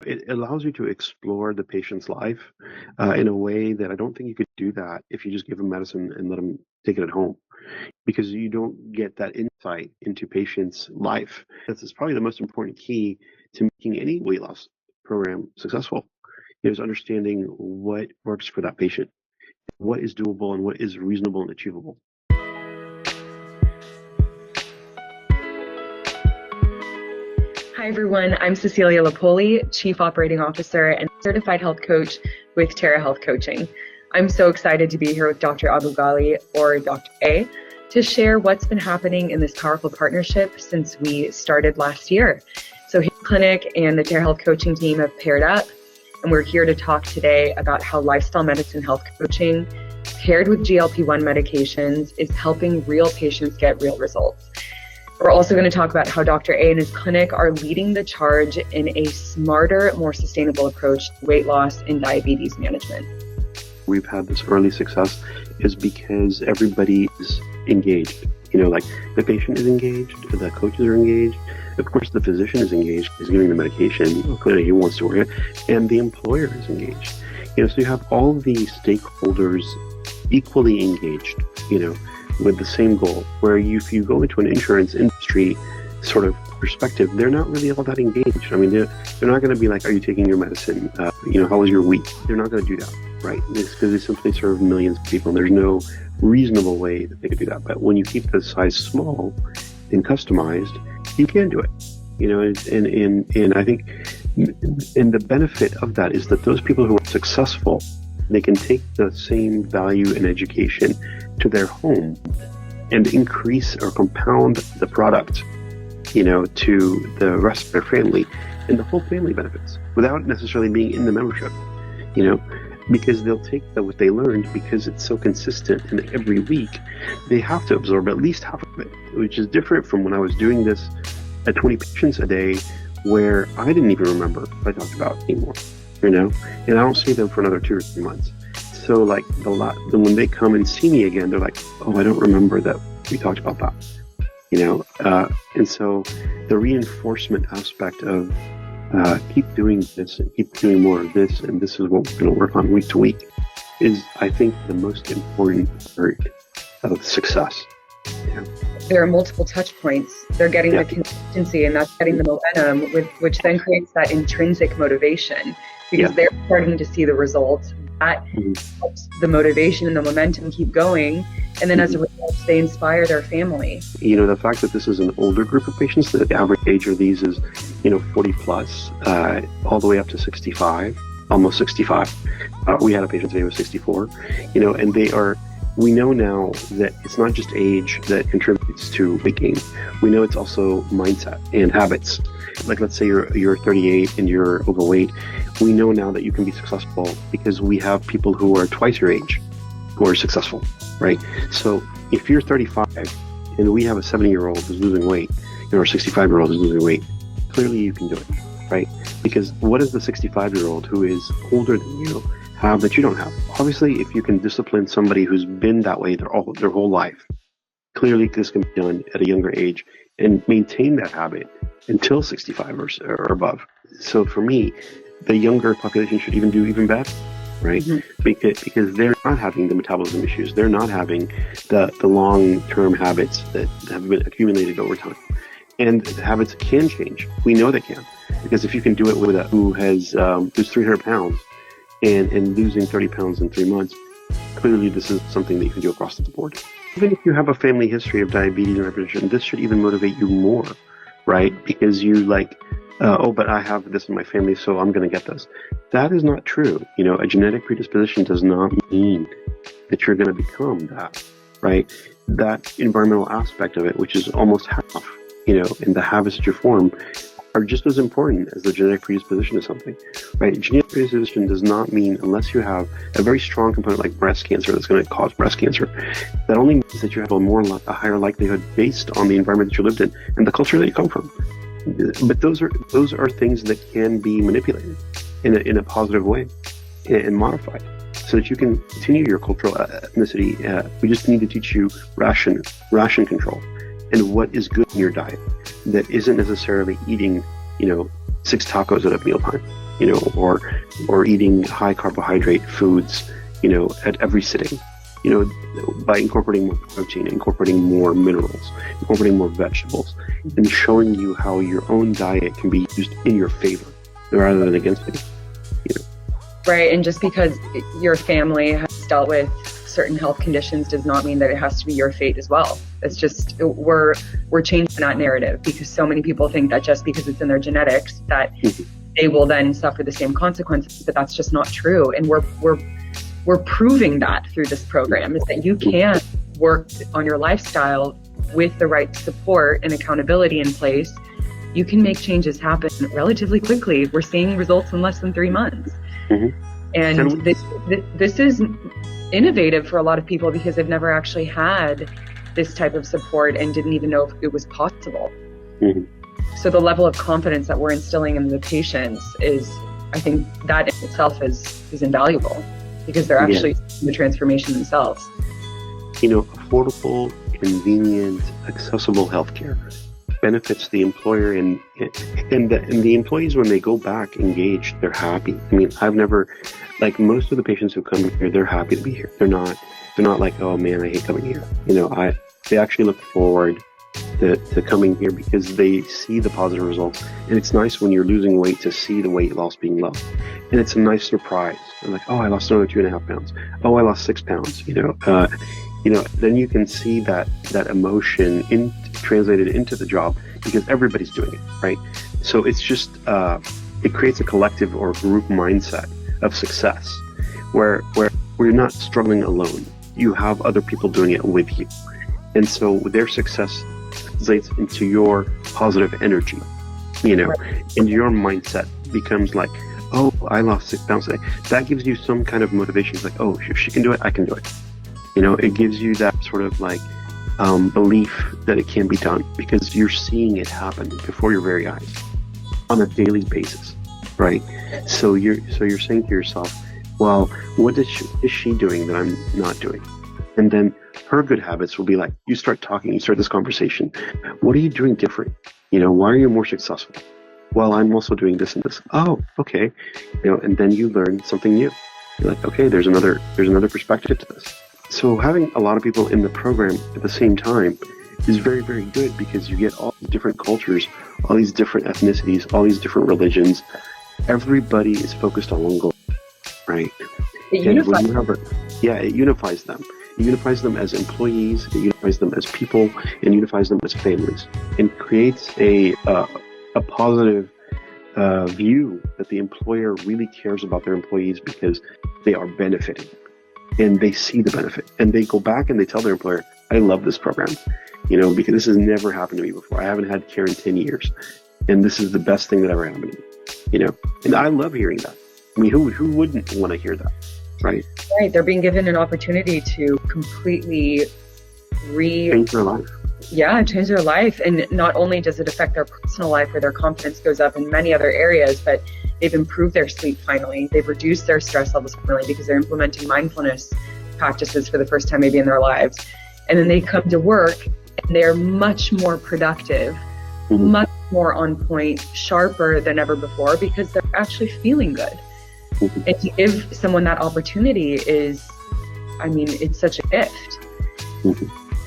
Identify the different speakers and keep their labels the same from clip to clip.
Speaker 1: it allows you to explore the patient's life in a way that I don't think you could do that if you just give them medicine and let them take it at home, because you don't get that insight into patient's life. This is probably the most important key to making any weight loss program successful, is understanding what works for that patient, what is doable and what is reasonable and achievable.
Speaker 2: Hi, everyone. I'm Cecilia Lapolli, Chief Operating Officer and Certified Health Coach with Terra Health Coaching. I'm so excited to be here with Dr. Aboughali, or Dr. A, to share what's been happening in this powerful partnership since we started last year. So his clinic and the Terra Health Coaching team have paired up, and we're here to talk today about how lifestyle medicine health coaching paired with GLP-1 medications is helping real patients get real results. We're also going to talk about how Dr. A and his clinic are leading the charge in a smarter, more sustainable approach to weight loss and diabetes management.
Speaker 1: We've had this early success is because everybody is engaged. Like the patient is engaged, the coaches are engaged, of course the physician is engaged, he's giving the medication, clearly he wants to work it, and the employer is engaged. So you have all the stakeholders equally engaged, with the same goal, where if you go into an insurance industry sort of perspective, they're not really all that engaged. I mean, they're not going to be like, are you taking your medicine? How was your week? They're not going to do that, right? It's because they simply serve millions of people. There's no reasonable way that they could do that. But when you keep the size small and customized, you can do it. And I think, and the benefit of that is that those people who are successful, they can take the same value and education to their home and increase or compound the product, to the rest of their family, and the whole family benefits without necessarily being in the membership, because they'll take what they learned, because it's so consistent, and every week they have to absorb at least half of it, which is different from when I was doing this at 20 patients a day, where I didn't even remember what I talked about anymore. And I don't see them for another 2 or 3 months. So like when they come and see me again, they're like, oh, I don't remember that we talked about that, and so the reinforcement aspect of keep doing this and keep doing more of this, and this is what we're going to work on week to week, is, I think, the most important part of success.
Speaker 2: There are multiple touch points. They're getting the consistency, and that's getting the momentum, which then creates that intrinsic motivation, because they're starting to see the results. That helps the motivation and the momentum keep going, and then as a result, they inspire their family.
Speaker 1: The fact that this is an older group of patients, the average age of these is 40 plus, all the way up to 65, almost 65. We had a patient today who was 64, and we know now that it's not just age that contributes to weight gain. We know it's also mindset and habits. Like, let's say you're 38 and you're overweight. We know now that you can be successful because we have people who are twice your age who are successful, right? So if you're 35 and we have a 70-year-old who's losing weight, or a 65-year-old who's losing weight, clearly you can do it, right? Because what does the 65-year-old who is older than you have that you don't have? Obviously, if you can discipline somebody who's been that way their whole life, clearly this can be done at a younger age and maintain that habit until 65 or above. So for me, the younger population should do even better, right? Because they're not having the metabolism issues. They're not having the long-term habits that have been accumulated over time. And the habits can change. We know they can. Because if you can do it with who's 300 pounds and losing 30 pounds in 3 months, clearly this is something that you can do across the board. Even if you have a family history of diabetes and hypertension, this should even motivate you more, right? Because you but I have this in my family, so I'm going to get this. That is not true. A genetic predisposition does not mean that you're going to become that, right? That environmental aspect of it, which is almost half, and the habits that you form, are just as important as the genetic predisposition to something, right? Genetic predisposition does not mean, unless you have a very strong component like breast cancer that's going to cause breast cancer, that only means that you have a higher likelihood based on the environment that you lived in and the culture that you come from. But those are things that can be manipulated in a positive way and modified so that you can continue your cultural ethnicity. We just need to teach you ration control and what is good in your diet that isn't necessarily eating, 6 tacos at a mealtime. or eating high carbohydrate foods, at every sitting, by incorporating more protein, incorporating more minerals, incorporating more vegetables, and showing you how your own diet can be used in your favor rather than against it.
Speaker 2: Right, and just because your family has dealt with certain health conditions does not mean that it has to be your fate as well. It's just we're changing that narrative, because so many people think that just because it's in their genetics that they will then suffer the same consequences, but that's just not true. And we're proving that through this program, is that you can work on your lifestyle with the right support and accountability in place. You can make changes happen relatively quickly. We're seeing results in less than 3 months. And this is innovative for a lot of people, because they've never actually had this type of support and didn't even know if it was possible. So the level of confidence that we're instilling in the patients is, I think that in itself is invaluable, because they're actually seeing the transformation themselves.
Speaker 1: Affordable, convenient, accessible healthcare benefits the employer, and the employees, when they go back engaged, they're happy. I mean, I've never, like, most of the patients who come here, they're happy to be here. They're not like, oh man, I hate coming here. They actually look forward to coming here because they see the positive results. And it's nice when you're losing weight to see the weight loss being low. And it's a nice surprise. They're like, oh, I lost another 2.5 pounds. Oh, I lost 6 pounds. Then you can see that emotion translated into the job, because everybody's doing it, right? So it's just, it creates a collective or group mindset of success where you're not struggling alone. You have other people doing it with you. And so their success translates into your positive energy, and your mindset becomes like, oh, I lost 6 pounds today. That gives you some kind of motivation. It's like, oh, if she can do it, I can do it. It gives you that sort of like belief that it can be done, because you're seeing it happen before your very eyes on a daily basis, right? So you're saying to yourself, well, what is she doing that I'm not doing? And then her good habits will be like, you start talking, you start this conversation. What are you doing different? Why are you more successful? Well, I'm also doing this and this. Oh, okay. And then you learn something new. You're like, okay, there's another perspective to this. So having a lot of people in the program at the same time is very, very good, because you get all these different cultures, all these different ethnicities, all these different religions. Everybody is focused on one goal, right?
Speaker 2: It unifies
Speaker 1: them. It unifies them as employees, it unifies them as people, and unifies them as families, and creates a positive view that the employer really cares about their employees, because they are benefiting. And they see the benefit, and they go back and they tell their employer, I love this program, because this has never happened to me before. I haven't had care in 10 years, and this is the best thing that ever happened to me, and I love hearing that. I mean, who wouldn't want to hear that, right?
Speaker 2: Right, they're being given an opportunity to completely
Speaker 1: change their life.
Speaker 2: Yeah, change their life. And not only does it affect their personal life, where their confidence goes up in many other areas, but they've improved their sleep finally. They've reduced their stress levels finally, because they're implementing mindfulness practices for the first time maybe in their lives. And then they come to work and they're much more productive, much more on point, sharper than ever before, because they're actually feeling good. And to give someone that opportunity is, it's such a gift.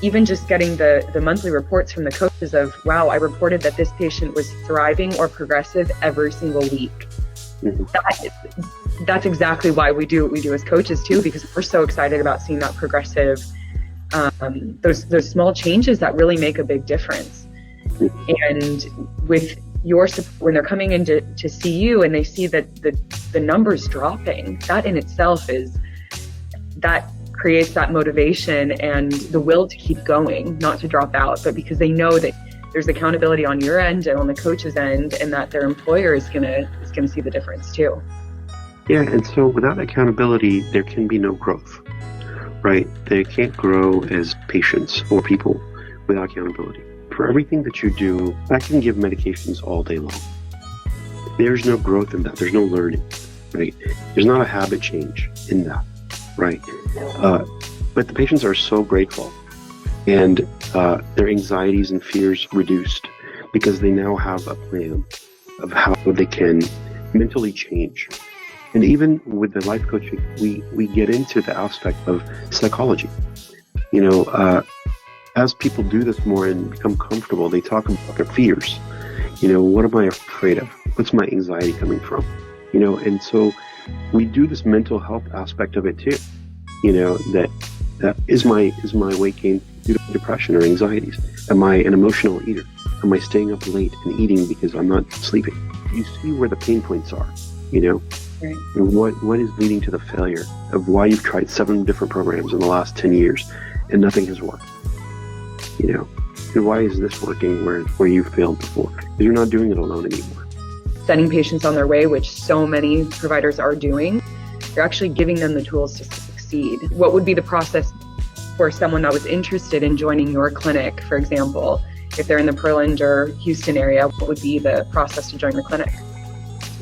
Speaker 2: Even just getting the monthly reports from the coaches of, wow, I reported that this patient was thriving or progressive every single week. That's exactly why we do what we do as coaches too, because we're so excited about seeing that progressive, those small changes that really make a big difference. And with your support, when they're coming in to see you and they see that the numbers dropping, that in itself that creates that motivation and the will to keep going, not to drop out, but because they know that there's accountability on your end and on the coach's end, and that their employer is gonna see the difference too.
Speaker 1: Yeah, and so without accountability, there can be no growth, right? They can't grow as patients or people without accountability. For everything that you do, I can give medications all day long. There's no growth in that. There's no learning, right? There's not a habit change in that, right? But the patients are so grateful, and their anxieties and fears reduced, because they now have a plan of how they can mentally change. And even with the life coaching, we get into the aspect of psychology. As people do this more and become comfortable, they talk about their fears. What am I afraid of? What's my anxiety coming from? And so we do this mental health aspect of it too. That is my weight gain due to depression or anxieties? Am I an emotional eater? Am I staying up late and eating because I'm not sleeping? You see where the pain points are,
Speaker 2: Right.
Speaker 1: and what is leading to the failure of why you've tried 7 different programs in the last 10 years and nothing has worked. And why is this working where you failed before? Because you're not doing it alone anymore.
Speaker 2: Sending patients on their way, which so many providers are doing, you're actually giving them the tools to succeed. What would be the process for someone that was interested in joining your clinic, for example? If they're in the Portland or Houston area, what would be the process to join the clinic?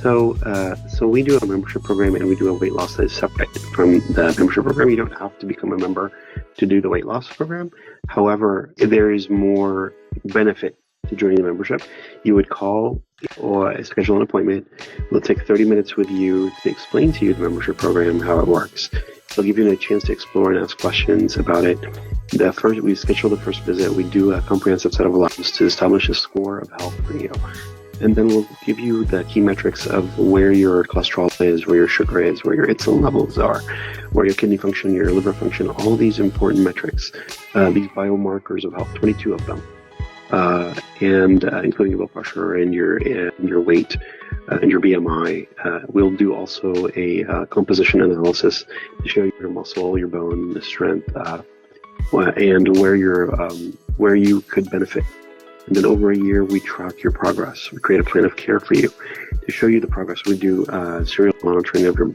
Speaker 1: So we do a membership program and we do a weight loss that is separate from the membership program. You don't have to become a member to do the weight loss program. However, there is more benefit to joining the membership. You would call or schedule an appointment. We'll take 30 minutes with you to explain to you the membership program, how it works. They'll give you a chance to explore and ask questions about it. We schedule the first visit. We do a comprehensive set of labs to establish a score of health for you. And then we'll give you the key metrics of where your cholesterol is, where your sugar is, where your insulin levels are, where your kidney function, your liver function, all these important metrics, these biomarkers of health, 22 of them, and including your blood pressure and your weight and your BMI. We'll do also a composition analysis to show you your muscle, your bone, the strength, and where you could benefit. And then over a year, we track your progress. We create a plan of care for you to show you the progress. We do serial monitoring of your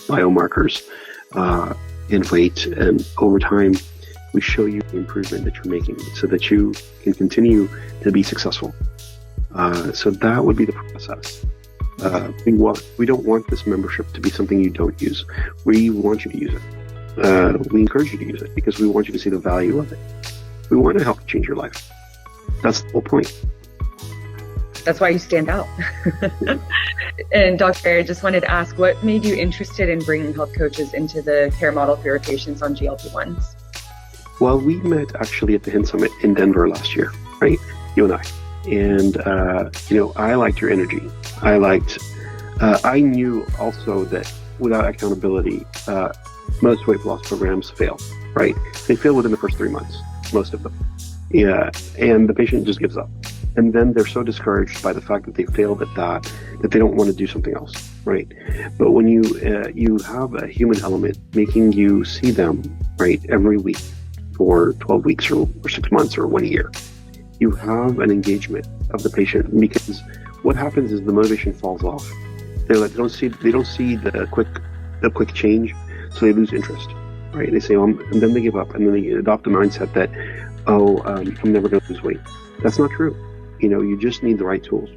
Speaker 1: biomarkers and weight. And over time, we show you the improvement that you're making so that you can continue to be successful. So that would be the process. We don't want this membership to be something you don't use. We want you to use it. We encourage you to use it because we want you to see the value of it. We want to help change your life. That's the whole point.
Speaker 2: That's why you stand out. And Doctor, I just wanted to ask, what made you interested in bringing health coaches into the care model for your patients on GLP-1s?
Speaker 1: Well, we met actually at the HIN Summit in Denver last year, right? You and I. And, I liked your energy. I knew also that without accountability, most weight loss programs fail, right? They fail within the first 3 months, most of them. Yeah, and the patient just gives up. And then they're so discouraged by the fact that they failed at that they don't want to do something else, right? But when you have a human element making you see them, right, every week for 12 weeks or 6 months or 1 year, you have an engagement of the patient, because what happens is the motivation falls off. They don't see the quick change, so they lose interest, right? They say, and then they give up, and then they adopt the mindset that, I'm never going to lose weight. That's not true. You just need the right tools.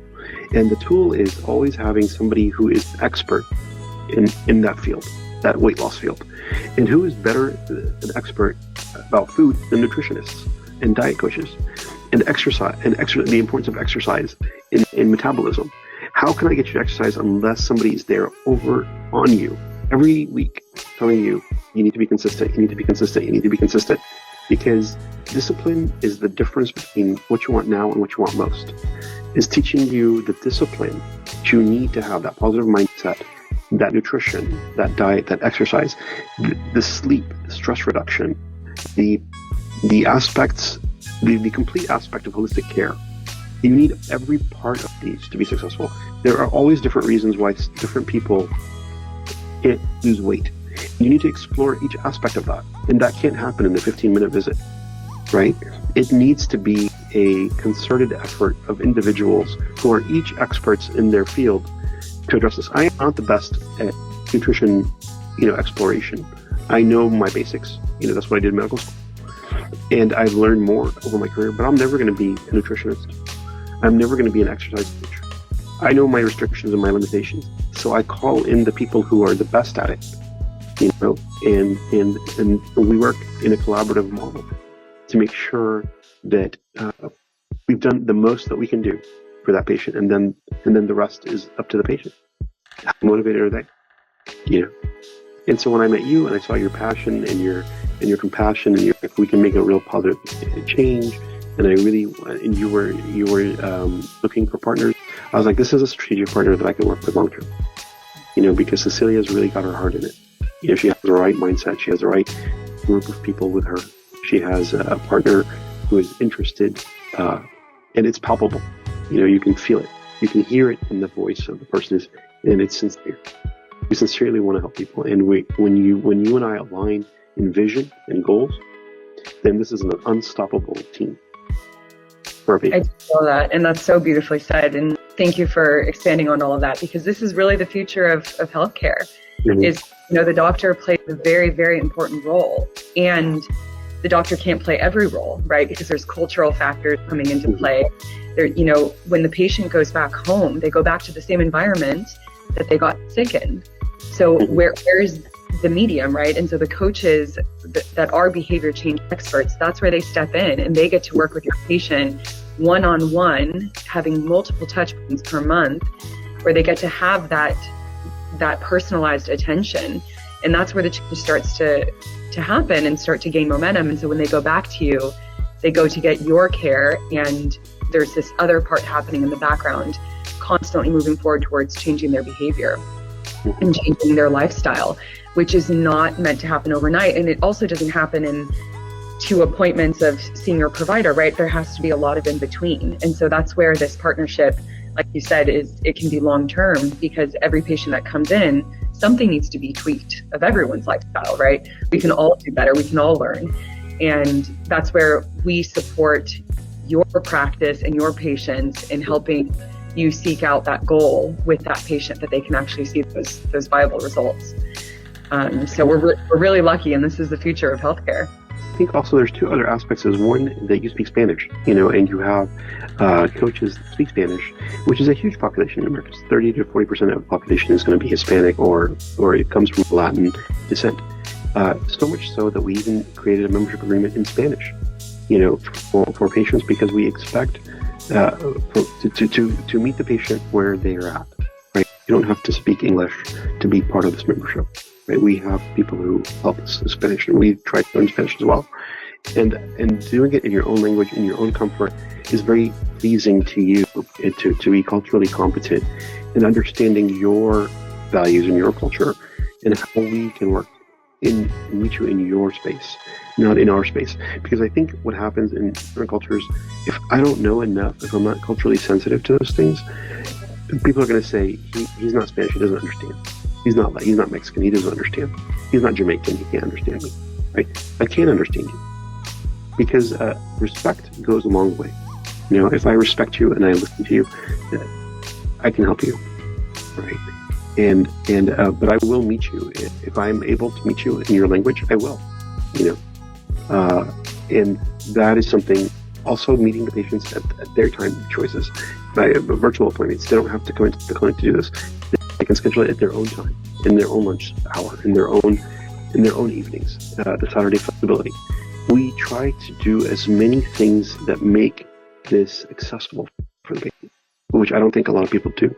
Speaker 1: And the tool is always having somebody who is expert in that field, that weight loss field. And who is better an expert about food than nutritionists and diet coaches and exercise and the importance of exercise in metabolism. How can I get you to exercise unless somebody is there over on you every week telling you need to be consistent, you need to be consistent, you need to be consistent. Because discipline is the difference between what you want now and what you want most. It's teaching you the discipline that you need to have, that positive mindset, that nutrition, that diet, that exercise, the sleep, the stress reduction, the aspects, the complete aspect of holistic care. You need every part of these to be successful. There are always different reasons why different people can't lose weight. You need to explore each aspect of that. And that can't happen in a 15-minute visit, right? It needs to be a concerted effort of individuals who are each experts in their field to address this. I am not the best at nutrition, exploration. I know my basics. That's what I did in medical school. And I've learned more over my career, but I'm never going to be a nutritionist. I'm never going to be an exercise coach. I know my restrictions and my limitations. So I call in the people who are the best at it. And we work in a collaborative model to make sure that we've done the most that we can do for that patient, and then the rest is up to the patient. How motivated are they? You know. And so when I met you and I saw your passion and your compassion and like, we can make a real positive change, and you were looking for partners, I was like, this is a strategic partner that I can work with long term. You know, because Cecilia's really got her heart in it. You know, she has the right mindset. She has the right group of people with her. She has a partner who is interested, and it's palpable. You know, you can feel it. You can hear it in the voice of the person, and it's sincere. We sincerely want to help people, and when you and I align in vision and goals, then this is an unstoppable team for our
Speaker 2: I
Speaker 1: patients.
Speaker 2: feel that, and that's so beautifully said. And thank you for expanding on all of that, because this is really the future of healthcare.
Speaker 1: Mm-hmm.
Speaker 2: Is, you know, the doctor plays a very, very important role, and the doctor can't play every role, right? Because there's cultural factors coming into play. There, you know, when the patient goes back home, they go back to the same environment that they got sick in. So where's the medium, right? And so the coaches that are behavior change experts, that's where they step in, and they get to work with your patient one-on-one, having multiple touch points per month, where they get to have that personalized attention. And that's where the change starts to happen and start to gain momentum. And so when they go back to you, they go to get your care, and there's this other part happening in the background, constantly moving forward towards changing their behavior and changing their lifestyle, which is not meant to happen overnight. And it also doesn't happen in 2 appointments of seeing your provider, right? There has to be a lot of in between. And so that's where this partnership, like you said, it can be long-term, because every patient that comes in, something needs to be tweaked of everyone's lifestyle, right? We can all do better. We can all learn. And that's where we support your practice and your patients in helping you seek out that goal with that patient, that they can actually see those viable results. So we're really lucky, and this is the future of healthcare.
Speaker 1: I think also there's 2 other aspects. Is one, that you speak Spanish, you know, and you have coaches that speak Spanish, which is a huge population in America. 30 to 40% of the population is going to be Hispanic or it comes from Latin descent. So much so that we even created a membership agreement in Spanish, you know, for patients, because we expect to meet the patient where they are at, right? You don't have to speak English to be part of this membership, right? We have people who help us in Spanish, and we try to learn Spanish as well. And doing it in your own language, in your own comfort, is very pleasing to you, to be culturally competent and understanding your values and your culture, and how we can work and meet you in your space, not in our space. Because I think what happens in different cultures, if I don't know enough, if I'm not culturally sensitive to those things, people are going to say, he's not Spanish, he doesn't understand. He's not Mexican, he doesn't understand. He's not Jamaican, he can't understand me, right? I can't understand you. Because respect goes a long way. You know, if I respect you and I listen to you, I can help you, right? But I will meet you. If I'm able to meet you in your language, I will, you know. And that is something, also meeting the patients at their time choices. By virtual appointments, they don't have to come into the clinic to do this. They can schedule it at their own time, in their own lunch hour, in their own evenings, the Saturday flexibility. We try to do as many things that make this accessible for the patient, which I don't think a lot of people do.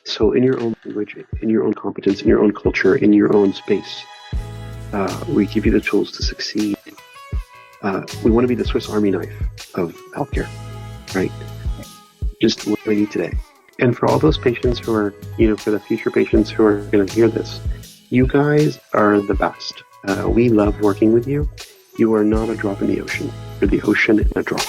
Speaker 1: So in your own language, in your own competence, in your own culture, in your own space, we give you the tools to succeed. We want to be the Swiss Army knife of healthcare, right? Just what we need today. And for all those patients who are, you know, for the future patients who are going to hear this, you guys are the best. We love working with you. You are not a drop in the ocean. You're the ocean in a drop.